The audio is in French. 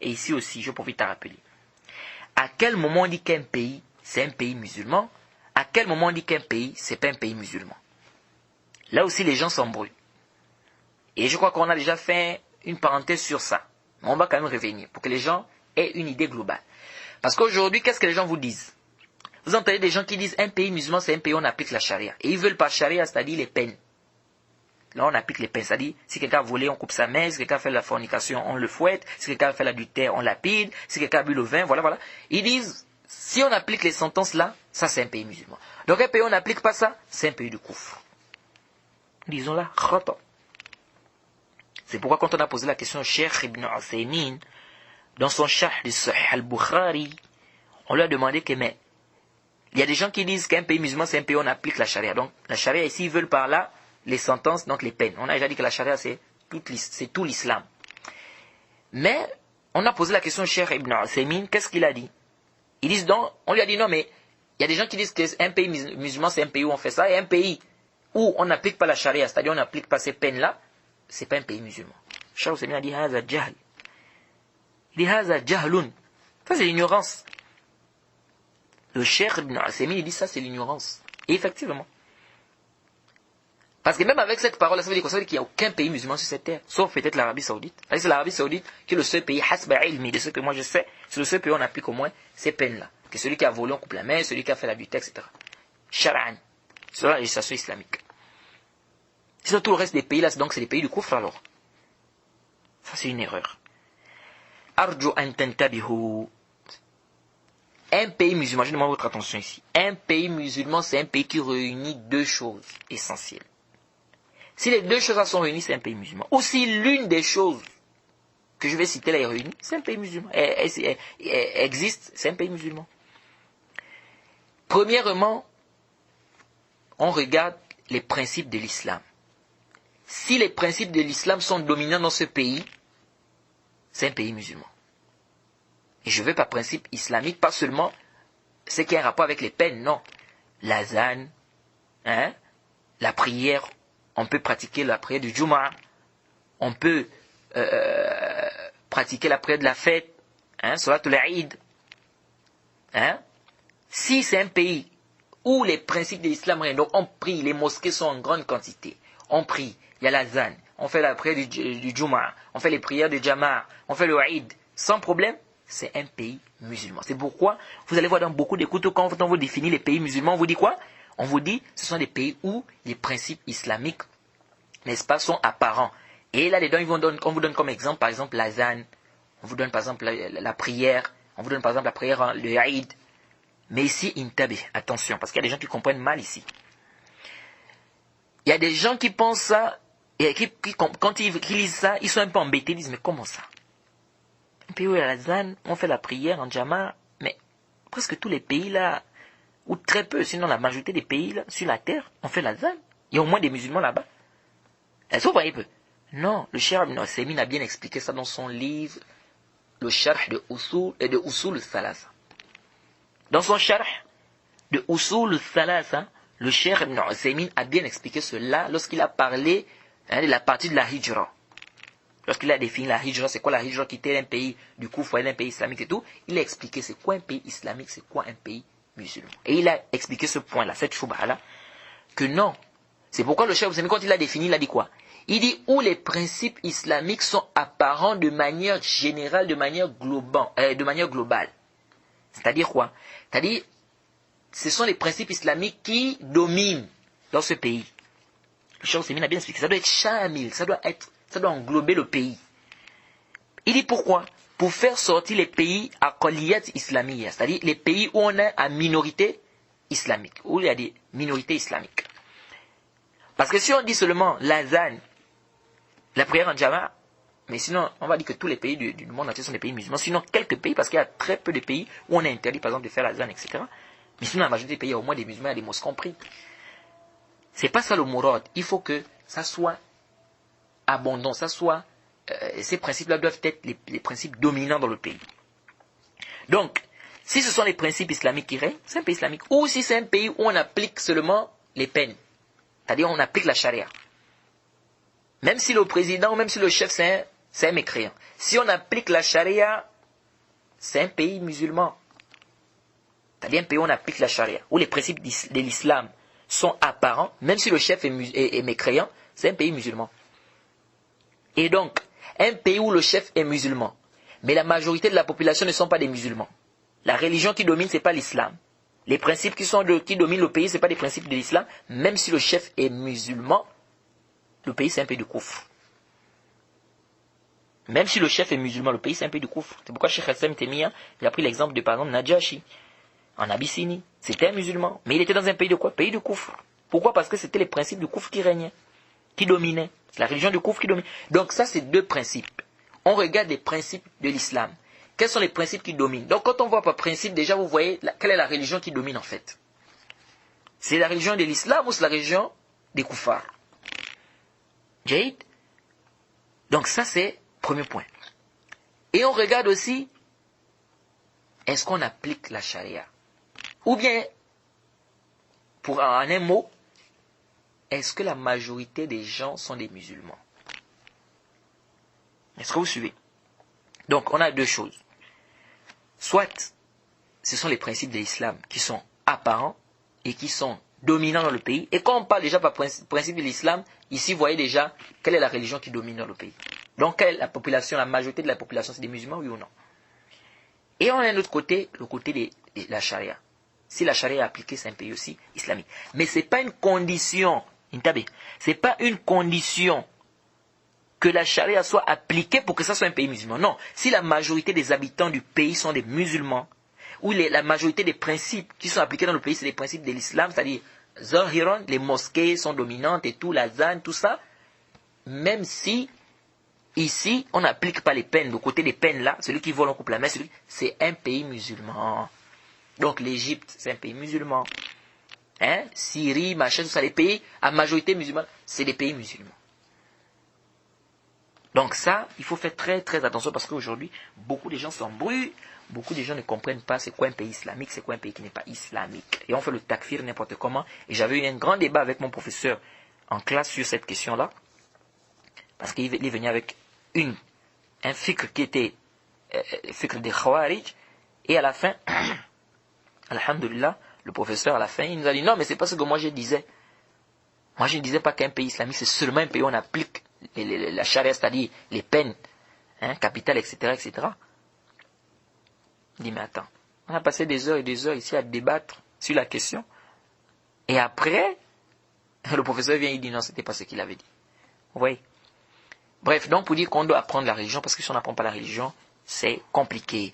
Et ici aussi, je profite à rappeler. À quel moment on dit qu'un pays, c'est un pays musulman? À quel moment on dit qu'un pays, c'est pas un pays musulman? Là aussi, les gens s'embrouillent. Et je crois qu'on a déjà fait une parenthèse sur ça. Mais on va quand même revenir pour que les gens aient une idée globale. Parce qu'aujourd'hui, qu'est-ce que les gens vous disent? Vous entendez des gens qui disent un pays musulman, c'est un pays où on applique la charia. Et ils veulent pas charia, c'est-à-dire les peines. Là, on applique les peines. C'est-à-dire, si quelqu'un a volé, on coupe sa main. Si quelqu'un a fait la fornication, on le fouette. Si quelqu'un a fait l'adultère, on lapide. Si quelqu'un a bu le vin, voilà. Ils disent, si on applique les sentences là, ça c'est un pays musulman. Donc un pays où on n'applique pas ça, c'est un pays du koufr. Disons là, khata. C'est pourquoi quand on a posé la question au Cheikh Ibn Uthaymin, dans son Sharh de Sahih al-Bukhari, on lui a demandé que, mais, il y a des gens qui disent qu'un pays musulman, c'est un pays où on applique la charia. Donc, la charia, ici, ils veulent par là les sentences, donc les peines. On a déjà dit que la charia, c'est tout l'islam. Mais, on a posé la question au Cheikh Ibn Uthaymin, qu'est-ce qu'il a dit? Ils disent donc, on lui a dit non, mais, il y a des gens qui disent qu'un pays musulman, c'est un pays où on fait ça, et un pays où on n'applique pas la charia, c'est-à-dire on n'applique pas ces peines-là, c'est pas un pays musulman. Cheikh Uthaymin a dit, haza jahl. Il dit, haza jahlun. Ça, c'est l'ignorance. Le Cheikh Ibn Uthaymin, il dit ça, c'est l'ignorance. Et effectivement. Parce que même avec cette parole, ça veut dire qu'il n'y a aucun pays musulman sur cette terre, sauf peut-être l'Arabie Saoudite. C'est l'Arabie Saoudite qui est le seul pays, hasba ilmi, de ce que moi je sais, c'est le seul pays où on applique au moins ces peines-là. Que celui qui a volé, on coupe la main, celui qui a fait l'adultère, etc. Shar'an. C'est la législation islamique. Sinon, tout le reste des pays là, donc c'est des pays du koufr alors. Ça, c'est une erreur. Arju an tantabihu. Un pays musulman, je demande votre attention ici. Un pays musulman, c'est un pays qui réunit deux choses essentielles. Si les deux choses sont réunies, c'est un pays musulman. Ou si l'une des choses que je vais citer là est réunie, c'est un pays musulman. Elle existe, c'est un pays musulman. Premièrement, on regarde les principes de l'islam. Si les principes de l'islam sont dominants dans ce pays, c'est un pays musulman. Et je veux par principe islamique, pas seulement ce qui a un rapport avec les peines, non. L'azan, la prière, on peut pratiquer la prière du Jumu'ah, on peut pratiquer la prière de la fête, Salatul Eid. Si c'est un pays où les principes de l'islam règnent, donc on prie, les mosquées sont en grande quantité, on prie, il y a l'azan, on fait la prière du Jumu'ah, on fait les prières du Jama'a, on fait le Eid, sans problème, c'est un pays musulman. C'est pourquoi vous allez voir dans beaucoup d'écoutes, quand on vous définit les pays musulmans, on vous dit quoi? On vous dit ce sont des pays où les principes islamiques, n'est-ce pas, sont apparents. Et là-dedans, on vous donne comme exemple, par exemple, l'azan, on vous donne par exemple la prière, on vous donne par exemple la prière, le Eid. Mais ici, intabi, attention, parce qu'il y a des gens qui comprennent mal ici. Il y a des gens qui pensent ça, et quand ils lisent ça, ils sont un peu embêtés, ils disent, mais comment ça? Un pays où il y a la zan, on fait la prière en Jama, mais presque tous les pays là, ou très peu, sinon la majorité des pays là, sur la terre, on fait la zan. Il y a au moins des musulmans là-bas. Est-ce que vous voyez peu? Non, le Cheikh Ibn Uthaymin a bien expliqué ça dans son livre, le Sharh de Usul al-Thalatha. Dans son Sharh de Usul al-Thalatha, le Cheikh Ibn Uthaymin a bien expliqué cela lorsqu'il a parlé de la partie de la hijra. Lorsqu'il a défini la hijra, c'est quoi la hijra, quitter un pays du koufr, d'un pays islamique et tout, il a expliqué c'est quoi un pays islamique, c'est quoi un pays musulman. Et il a expliqué ce point-là, cette choubha-là, que non. C'est pourquoi le Cheikh Ibn Uthaymin, quand il a défini, il a dit quoi? Il dit où les principes islamiques sont apparents de manière générale, de manière globale. C'est-à-dire quoi? C'est-à-dire, ce sont les principes islamiques qui dominent dans ce pays. Le Cheikh Uthaymin a bien expliqué, ça doit être shamil, ça doit englober le pays. Il dit pourquoi? Pour faire sortir les pays à qalliyat islamiyya, c'est-à-dire les pays où on est à minorité islamique, où il y a des minorités islamiques. Parce que si on dit seulement l'azan, la prière en jama, mais sinon on va dire que tous les pays du monde entier sont des pays musulmans, sinon quelques pays, parce qu'il y a très peu de pays où on est interdit par exemple de faire l'azan, etc. Mais sinon la majorité des pays, il y a au moins des musulmans, il y a des mosquées compris. C'est pas ça le mourad. Il faut que ça soit abondant, ces principes-là doivent être les principes dominants dans le pays. Donc, si ce sont les principes islamiques qui règnent, c'est un pays islamique. Ou si c'est un pays où on applique seulement les peines, c'est-à-dire on applique la charia. Même si le président, ou même si le chef, c'est c'est un mécréant. Si on applique la charia, c'est un pays musulman. C'est-à-dire un pays où on applique la charia, où les principes de l'islam sont apparents, même si le chef est mécréant, c'est un pays musulman. Et donc, un pays où le chef est musulman, mais la majorité de la population ne sont pas des musulmans. La religion qui domine, ce n'est pas l'islam. Les principes qui dominent le pays, ce n'est pas des principes de l'islam. Même si le chef est musulman, le pays c'est un pays de koufr. Même si le chef est musulman, le pays c'est un pays de koufr. C'est pourquoi Cheikh Hassem Temia, il a pris l'exemple de par exemple Najashi, en Abyssinie. C'était un musulman, mais il était dans un pays de quoi? Pays de koufr. Pourquoi? Parce que c'était les principes du koufr qui régnaient, qui dominaient. C'est la religion du koufr qui domine. Donc ça c'est deux principes. On regarde les principes de l'islam. Quels sont les principes qui dominent? Donc quand on voit par principe, déjà vous voyez quelle est la religion qui domine en fait. C'est la religion de l'islam ou c'est la religion des koufars? Jade. Donc ça c'est premier point. Et on regarde aussi, est-ce qu'on applique la charia? Ou bien, pour en un mot, est-ce que la majorité des gens sont des musulmans? Est-ce que vous suivez? Donc on a deux choses. Soit, ce sont les principes de l'islam qui sont apparents et qui sont dominants dans le pays. Et quand on parle déjà par principe de l'islam, ici vous voyez déjà quelle est la religion qui domine dans le pays. Donc quelle est la population, la majorité de la population, c'est des musulmans, oui ou non? Et on a un autre côté, le côté de la charia. Si la charia est appliquée, c'est un pays aussi islamique. Mais ce n'est pas une condition, ce n'est pas une condition que la charia soit appliquée pour que ça soit un pays musulman. Non, si la majorité des habitants du pays sont des musulmans, ou la majorité des principes qui sont appliqués dans le pays, c'est les principes de l'islam, c'est-à-dire Zahiran, les mosquées sont dominantes et tout, la zan, tout ça, même si ici, on n'applique pas les peines, le côté des peines là, celui qui vole en coupe la main, c'est un pays musulman. Donc l'Égypte, c'est un pays musulman. Syrie, machin, tout ça, les pays à majorité musulmane, c'est des pays musulmans. Donc ça, il faut faire très très attention parce qu'aujourd'hui, beaucoup de gens s'embrouillent, beaucoup de gens ne comprennent pas c'est quoi un pays islamique, c'est quoi un pays qui n'est pas islamique. Et on fait le takfir n'importe comment. Et j'avais eu un grand débat avec mon professeur en classe sur cette question-là. Parce qu'il est venu avec un fikr qui était fikr des Khawarij. Et à la fin, alhamdulillah, le professeur à la fin, il nous a dit non, mais c'est pas ce que moi je disais. Moi je ne disais pas qu'un pays islamique, c'est seulement un pays où on applique la charia, c'est-à-dire les peines capitales, etc., etc. Il dit mais attends, on a passé des heures et des heures ici à débattre sur la question. Et après, le professeur vient et dit non, c'était pas ce qu'il avait dit. Vous voyez? Bref, donc pour dire qu'on doit apprendre la religion, parce que si on n'apprend pas la religion, c'est compliqué.